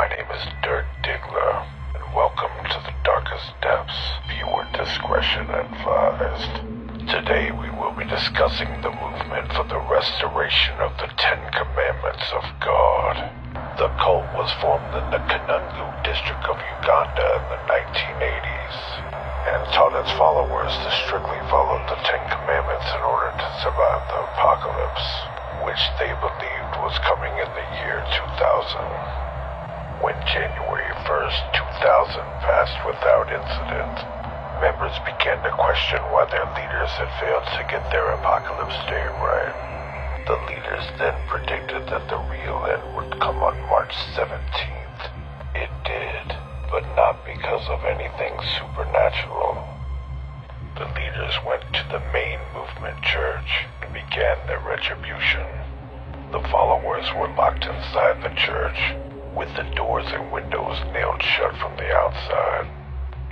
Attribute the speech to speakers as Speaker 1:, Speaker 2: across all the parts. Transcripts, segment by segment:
Speaker 1: My name is Dirk Diggler, and welcome to the darkest depths. Viewer discretion advised. Today we will be discussing the movement for the restoration of the Ten Commandments of God. The cult was formed in the Kanungu district of Uganda in the 1980s, and taught its followers to strictly follow the Ten Commandments in order to survive the apocalypse, which they believed was coming in the year 2000. When January 1st, 2000 passed without incident, members began to question why their leaders had failed to get their apocalypse date right. The leaders then predicted that the real end would come on March 17th. It did, but not because of anything supernatural. The leaders went to the main movement church and began their retribution. The followers were locked inside the church, with the doors and windows nailed shut from the outside.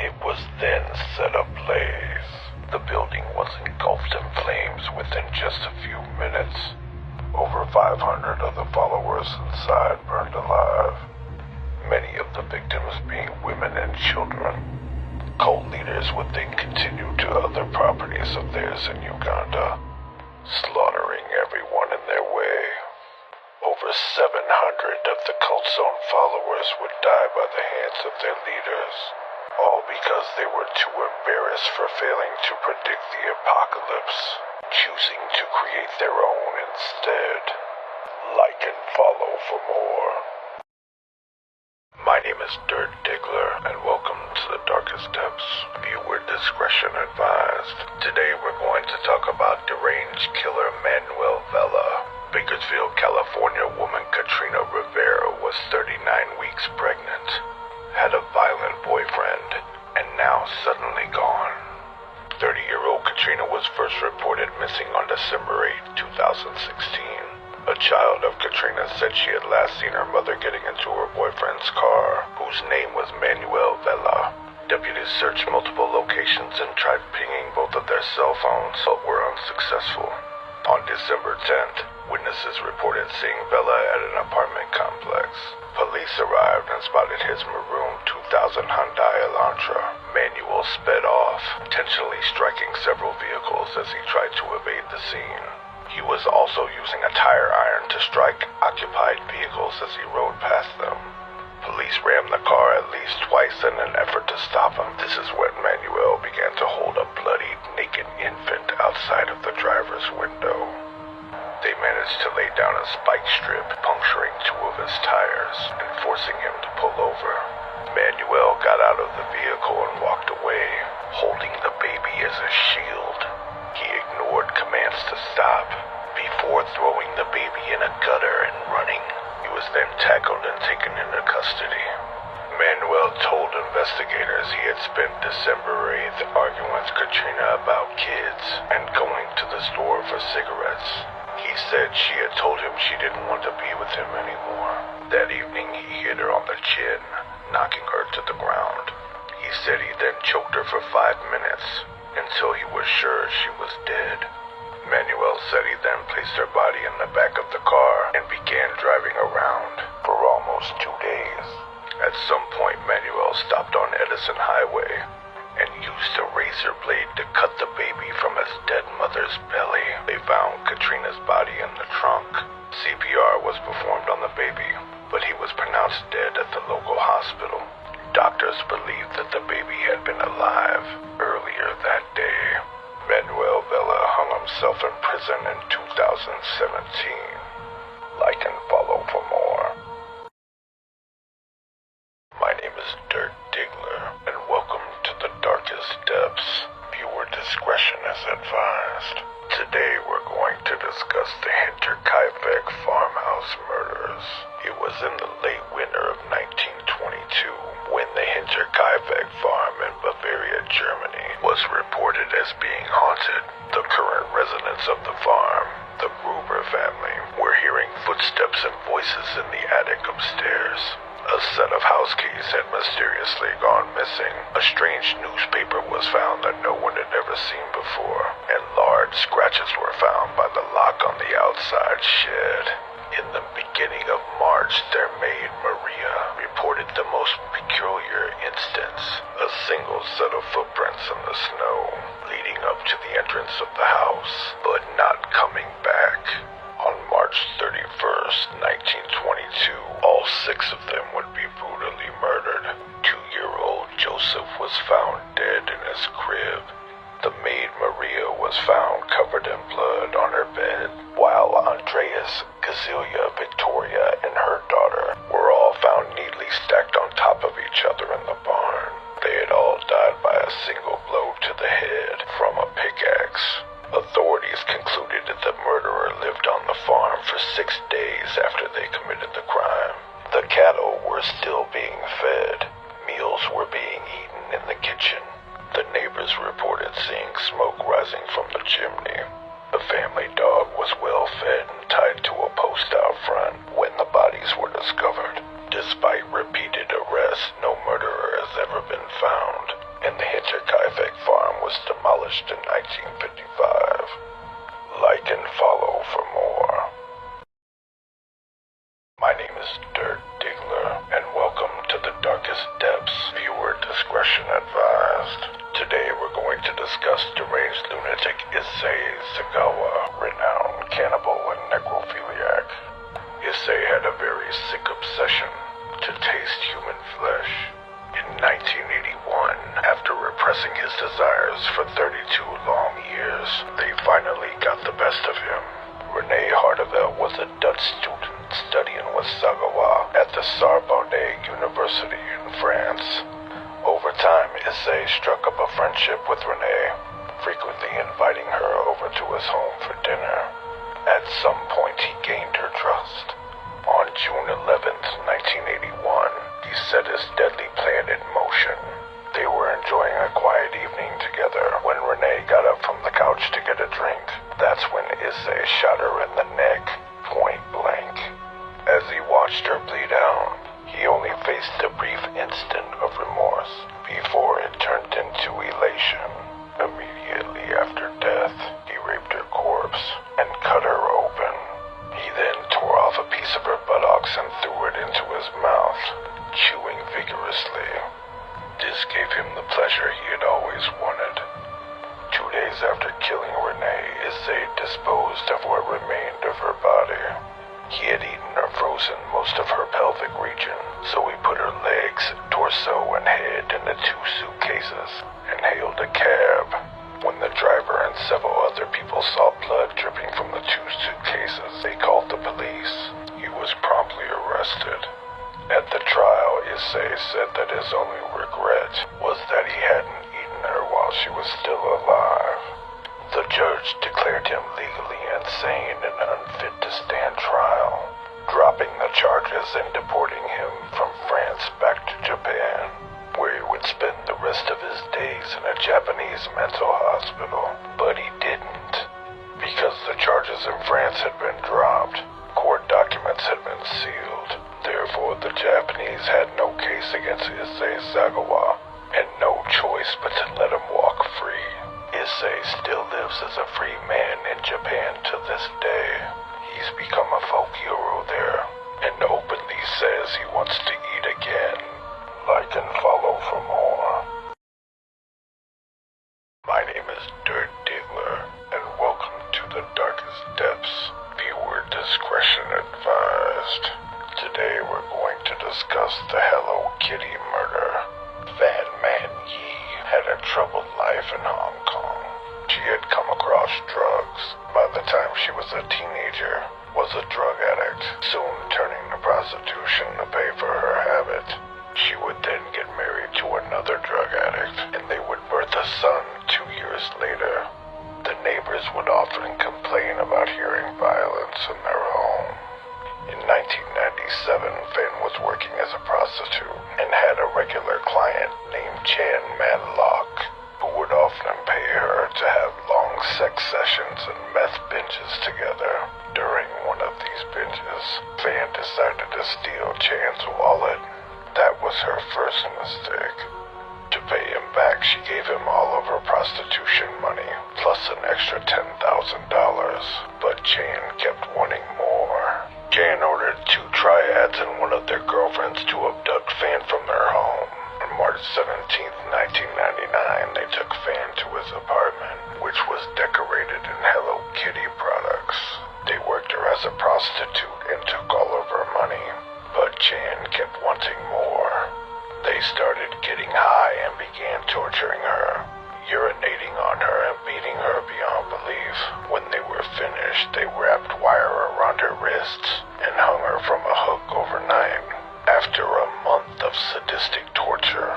Speaker 1: It was then set ablaze. The building was engulfed in flames within just a few minutes. Over 500 of the followers inside burned alive, many of the victims being women and children. Cult leaders would then continue to other properties of theirs in Uganda, slaughtering everyone in their way. Over 700 of the cult's own followers would die by the hands of their leaders, all because they were too embarrassed for failing to predict the apocalypse, choosing to create their own instead. Like and follow for more. My name is Dirk Diggler, and welcome to the darkest depths. Viewer discretion advised. Today we're going to talk about deranged killer Manuel Vela. Bakersfield, California woman Katrina Rivera was 39 weeks pregnant, had a violent boyfriend, and now suddenly gone. 30-year-old Katrina was first reported missing on December 8, 2016. A child of Katrina said she had last seen her mother getting into her boyfriend's car, whose name was Manuel Vela. Deputies searched multiple locations and tried pinging both of their cell phones, but were unsuccessful. On December 10th, witnesses reported seeing Vela at an apartment complex. Police arrived and spotted his maroon 2000 Hyundai Elantra. Manuel sped off, intentionally striking several vehicles as he tried to evade the scene. He was also using a tire iron to strike occupied vehicles as he rode past them. Police rammed the car at least twice in an effort to stop him. This is when Manuel began to hold a bloodied, naked infant outside of the driver's window. They managed to lay down a spike strip, puncturing two of his tires and forcing him to pull over. Manuel got out of the vehicle and walked away, holding the baby as a shield. He ignored commands to stop before throwing the baby in a gutter and running. He was then tackled and taken into custody. Manuel told investigators he had spent December 8th arguing with Katrina about kids and going to the store for cigarettes. He said she had told him she didn't want to be with him anymore. That evening he hit her on the chin, knocking her to the ground. He said he then choked her for 5 minutes until he was sure she was dead. Manuel said he then placed her body in the back of the car and began driving around for almost 2 days. At some point, Manuel stopped on Edison Highway and used a razor blade to cut the baby from his dead mother's belly. They found Katrina's body in the trunk. CPR was performed on the baby, but he was pronounced dead at the local hospital. Doctors believed that the baby had been alive earlier that day. Manuel Vela hung himself in prison in 2017. Like and follow for more. My name is Dirk Diggler, and welcome to the darkest depths. Viewer discretion is advised. Today we're going to discuss the Hinterkaifeck farmhouse murders. It was in the late winter of 1922 when the Hinterkaifeck farm in Bavaria, Germany, was reported as being haunted. The current residents of the farm, the Gruber family, were hearing footsteps and voices in the attic upstairs. A set of house keys had mysteriously gone missing. A strange newspaper was found that no one had ever seen before, and large scratches were found by the lock on the outside shed. In the beginning of March, their maid Maria reported reported the most peculiar instance, a single set of footprints in the snow leading up to the entrance of the house, but not coming back. On March 31st, 1922, all 6 of them would be brutally murdered. 2-year-old Joseph was found dead in his crib. The maid Maria was found covered in blood on her bed, while Andreas, Cecilia, Victoria, and her daughter were all found neatly stacked on top of each other in the barn. They had all died by a single blow to the head from a pickaxe. Authorities concluded that the murderer lived on the farm for 6 days after they committed the crime. The cattle were still being fed. Meals were being eaten in the kitchen. The neighbors reported seeing smoke rising from the chimney. The family dog was well fed and tied to a post out front when the bodies were discovered. Despite repeated arrests, no murderer has ever been found, and the Hinterkaifeck farm was demolished in 1955. Like and follow for more. My name is Dirk Diggler, and welcome to the Darkest Depths. Viewer discretion advised. Today we're going to discuss deranged lunatic Issei Sagawa, renowned cannibal and necrophiliac. Issei had a very sick obsession to taste human flesh. In 1981, after repressing his desires for 32 long years, they finally got the best of him. René Hardevel was a Dutch student studying with Sagawa at the Sorbonne University in France. Over time, Issei struck up a friendship with René, frequently inviting her over to his home for dinner. At some point, he gained her trust. On June 11th, 1981, he set his deadly plan in motion. They were enjoying a quiet evening together when René got up from the couch to get a drink. That's when Issei shot her in the neck, point blank. As he watched her bleed out, he only faced a brief instant of remorse before it turned into elation. Immediately after death, he raped her corpse and cut her open. He then tore off a piece of her buttocks and threw it into his mouth, chewing vigorously. This gave him the pleasure he had always wanted. 2 days after killing René, Issei disposed of what remained of her body. He had eaten or frozen most of her pelvic region, so he put her legs, torso, and head into 2 suitcases and hailed a cab. When the driver and several other people saw blood dripping from the 2 suitcases, they called the police. He was promptly arrested. At the trial, Issei said that his only regret was that he hadn't eaten her while she was still alive. The judge declared him legally insane and unfit to stand trial, dropping the charges and deporting him from France back to Japan, where he would spend the rest of his days in a Japanese mental hospital. But he didn't, because the charges in France had been dropped. Court documents had been sealed. Therefore, the Japanese had no case against Issei Sagawa, and no choice but to let him walk free. Issei still lives as a free man in Japan to this day. He's become a folk hero there, and openly says he wants to eat again. Like and follow for more. My name is Dirk Diggler, and welcome to the Darkest Depths. Viewer discretion advised. Today we're going to discuss the Hello Kitty murder. Fan Man Yi had a troubled life in Hong Kong. She had come across drugs. By the time she was a teenager, was a drug addict, soon turning to prostitution to pay for her habit. She would then get married to another drug addict, and they would birth a son 2 years later. The neighbors would often complain about hearing violence in their home. In 1997, Fan was working as a prostitute and had a regular client named Chan Madlock, who would often pay her to have long sex sessions and meth binges together. During one of these binges, Fan decided to steal Chan's wallet. That was her first mistake. To pay him back, she gave him all of her prostitution money, plus an extra $10,000, but Chan kept wanting more. Jan ordered two triads and one of their girlfriends to abduct Fan from their home. On March 17th, 1999, they took Fan to his apartment, which was decorated in Hello Kitty products. They worked her as a prostitute and took all of her money, but Jan kept wanting more. They started getting high and began torturing her, urinating on her and beating her beyond belief. When they were finished, they wrapped wire around her wrists and hung her from a hook overnight. After a month of sadistic torture,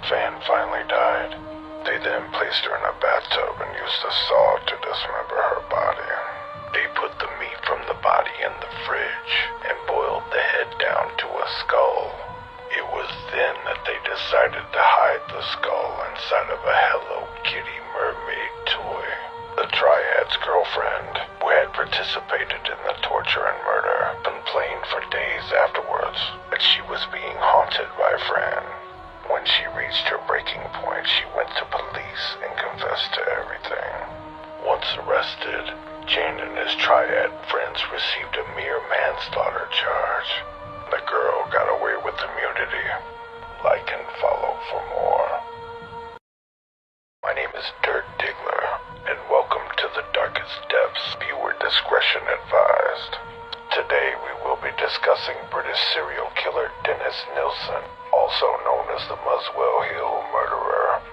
Speaker 1: Fan finally died. They then placed her in a bathtub and used a saw to dismember her body. They put the meat from the body in the fridge and boiled the head down to a skull. It was then that they decided to hide the skull inside of a Hello Kitty mermaid toy. The triad's girlfriend, who had participated in the torture and murder, complained for days afterwards that she was being haunted by Fran. When she reached her breaking point, she went to police and confessed to everything. Once arrested, Jane and his triad friends received a mere manslaughter charge. The girl got away with immunity. Like and follow for more. My name is Dirt Diggler, and welcome to the Darkest Depths. Viewer discretion advised. Today we will be discussing British serial killer Dennis Nilsen, also known as the Muswell Hill murderer.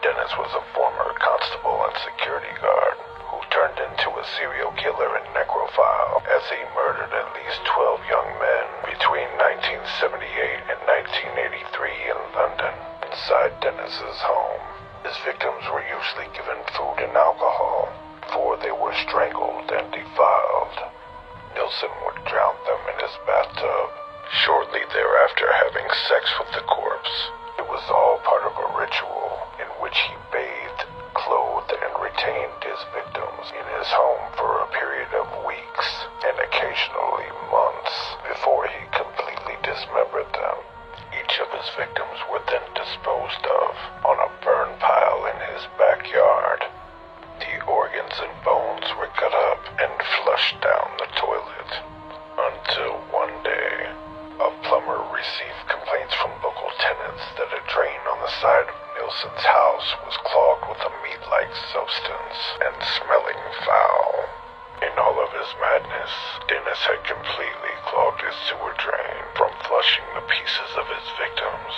Speaker 1: Dennis was a former constable and security guard who turned into a serial killer and necrophile as he murdered at least 12 young men between 1978 and 1983 in London. Inside Dennis's home, his victims were usually given food and alcohol before they were strangled and defiled. Nilsen would drown them in his bathtub, shortly thereafter having sex with the corpse. It was all part of a ritual in which he bathed, clothed, and retained his victims in his home for a period of weeks and occasionally months before he completely dismembered them. Each of his victims were then disposed of on a burn pile in his backyard. The organs and bones were cut up and flushed down the toilet. Until one day, a plumber received complaints from local tenants that a drain on the side of Nilsen's house was clogged with a meat-like substance and smelling foul. In all of his madness, Dennis had completely clogged his sewer drain from flushing the pieces of his victims.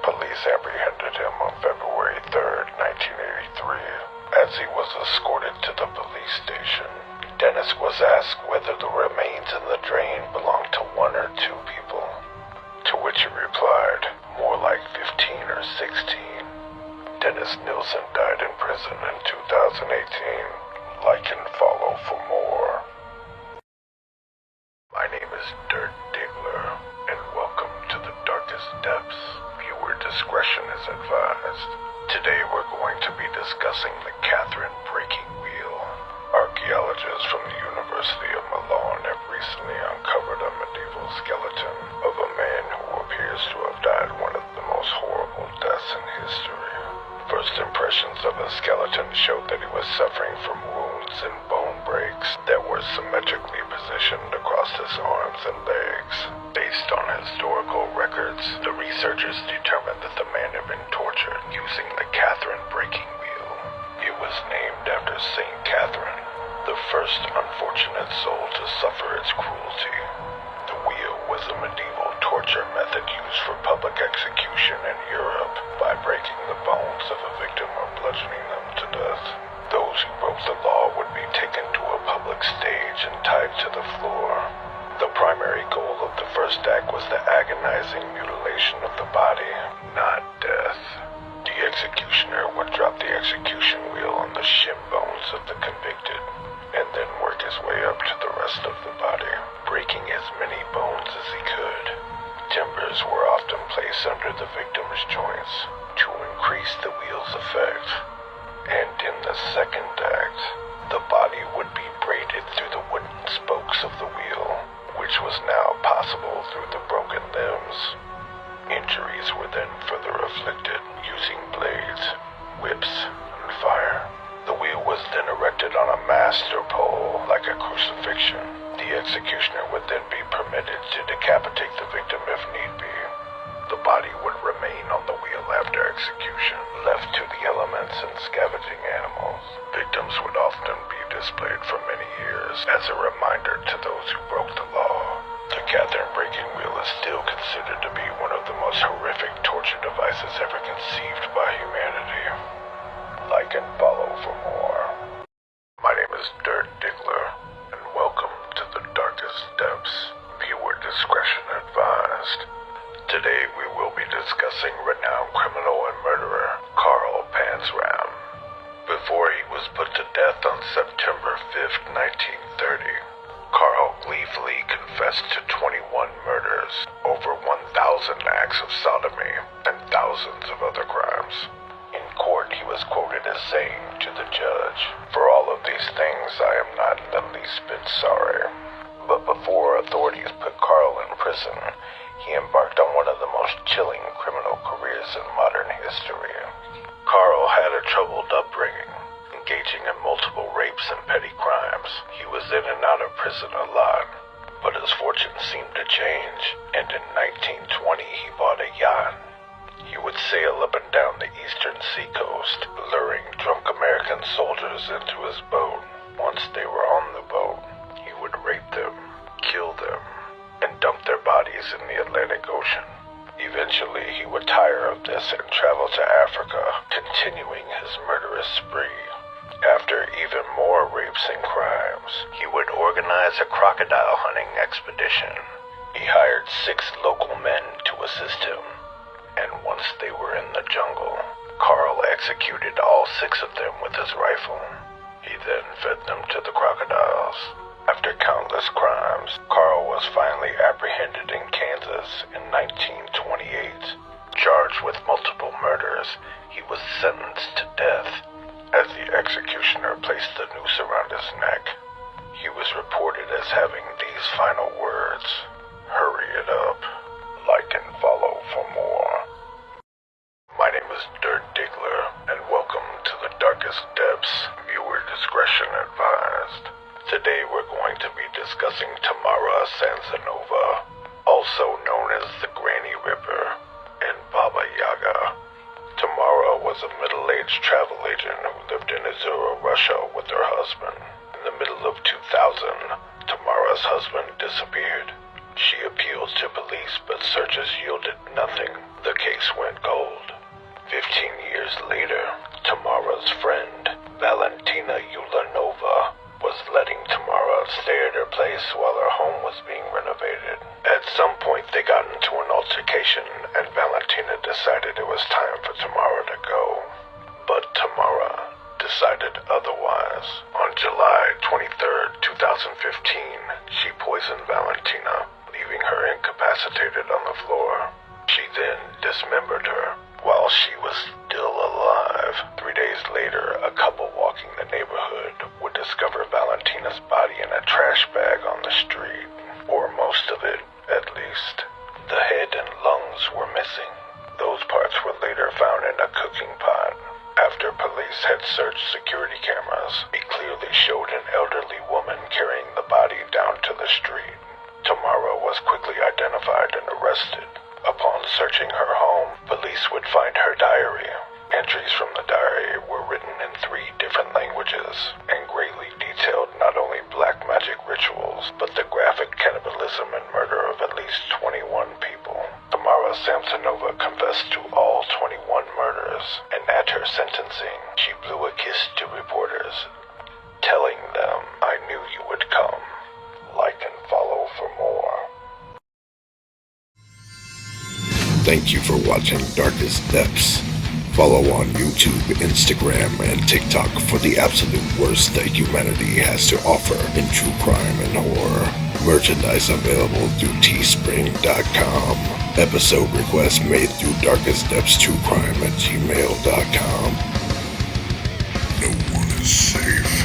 Speaker 1: Police apprehended him on February 3rd, 1983. As he was escorted to the police station, Dennis was asked whether the remains in the drain belonged to one or two people, to which he replied, more like 15 or 16. Dennis Nilsen died in prison in 2018. Like and follow for more. My name is Dirt Diggler, and welcome to the Darkest Depths. Viewer discretion is advised. Today we're going to be discussing the Catherine Breaking Wheel. Archaeologists from the University of Milan have recently uncovered a medieval skeleton of a man who appears to have died one of the most horrible deaths in history. First impressions of the skeleton showed that he was suffering from wounds and bone breaks that were symmetrically positioned across his arms and legs. Based on historical records, the researchers determined that the man had been tortured using the Catherine Breaking Wheel. It was named after Saint Catherine, the first unfortunate soul to suffer its cruelty. The wheel was a medieval torture method used for public execution in Europe by breaking the bones of a victim or bludgeoning them to death. Those who broke the law would be taken to a public stage and tied to the floor. The primary goal of the first act was the agonizing mutilation of the body, not death. The executioner would drop the execution wheel on the shin bones of the convicted, and then work his way up to the rest of the body, breaking as many bones as he could. Timbers were often placed under the victim's joints to increase the wheel's effect. And in the second act, the body would be braided through the wooden spokes of the wheel, which was now possible through the broken limbs. Injuries were then further afflicted using blades, whips, and fire. The wheel was then erected on a mast or pole like a crucifixion, The executioner would then be permitted to decapitate the victim if need be. The body would remain on the wheel after execution, left to the elements and scavenging animals. Victims would often be displayed for many years as a reminder to those who broke the law. The Catherine breaking wheel is still considered to be one of the most horrific torture devices ever conceived by humanity. Like and follow for more. My name is Dirk Diggler, and welcome to the darkest depths. Viewer discretion advised. Today we will be discussing renowned criminal and murderer Carl Panzram. Before he was put to death on September 5th, 1930, Carl gleefully confessed to 21 murders, over 1,000 acts of sodomy, and thousands of other crimes. In court, he was quoted as saying to the judge, "For all of these things, I am not in the least bit sorry." But before authorities put Carl in prison, he embarked on one of the most chilling criminal careers in modern history. Carl had a troubled upbringing, engaging in multiple rapes and petty crimes. He was in and out of prison a lot, but his fortune seemed to change, and in 1920 he bought a yacht. He would sail up and down the eastern seacoast, luring drunk American soldiers into his boat. Once they were on the boat, he would rape them, kill them, and dump their bodies in the Atlantic Ocean. Eventually, he would tire of this and travel to Africa, continuing his murderous spree. After even more rapes and crimes, he would organize a crocodile hunting expedition. He hired 6 local men to assist him, and once they were in the jungle, Carl executed all 6 of them with his rifle. He then fed them to the crocodiles. After countless crimes, Carl was finally apprehended in Kansas in 1928. Charged with multiple murders, he was sentenced to death. As the executioner placed the noose around his neck, he was reported as having these final words, "Hurry it up. Like and follow for more." My name is Dirk Diggler, and welcome to the darkest depths. Viewer discretion advised. Today we're going to be discussing Tamara Samsonova, also known as the Granny Ripper and Baba Yaga. Tamara was a middle-aged travel agent who lived in Izura, Russia with her husband. In the middle of 2000, Tamara's husband disappeared. She appealed to police, but searches yielded nothing. The case went cold. 15 years later, Tamara's friend, Valentina Yulanova, was letting Tamara stay at her place while her home was being renovated. At some point, they got into an altercation, and Valentina decided it was time for Tamara to go. But Tamara decided otherwise. On July 23rd, 2015, she poisoned Valentina, leaving her incapacitated on the floor. She then dismembered her while she was still alive. 3 days later, a couple walking the neighborhood would discover Valentina's body in a trash bag on the street, or most of it, at least. The head and lungs were missing. Those parts were later found in a cooking pot. After police had searched security cameras, it clearly showed an elderly woman carrying the body down to the street. Tamara was quickly identified and arrested. Upon searching her home, police would find her diary. Entries from the diary were written in 3 different languages and greatly detailed not only black magic rituals, but the graphic cannibalism and murder of at least 21 people. Tamara Samsonova confessed to all 21 murders, and at her sentencing, she blew a kiss to reporters, telling them, "I knew you would come. Like and follow for more."
Speaker 2: Thank you for watching Darkest Depths. Follow on YouTube, Instagram, and TikTok for the absolute worst that humanity has to offer in true crime and horror. Merchandise available through teespring.com. Episode requests made through darkestdepthstruecrime@gmail.com. No one is safe.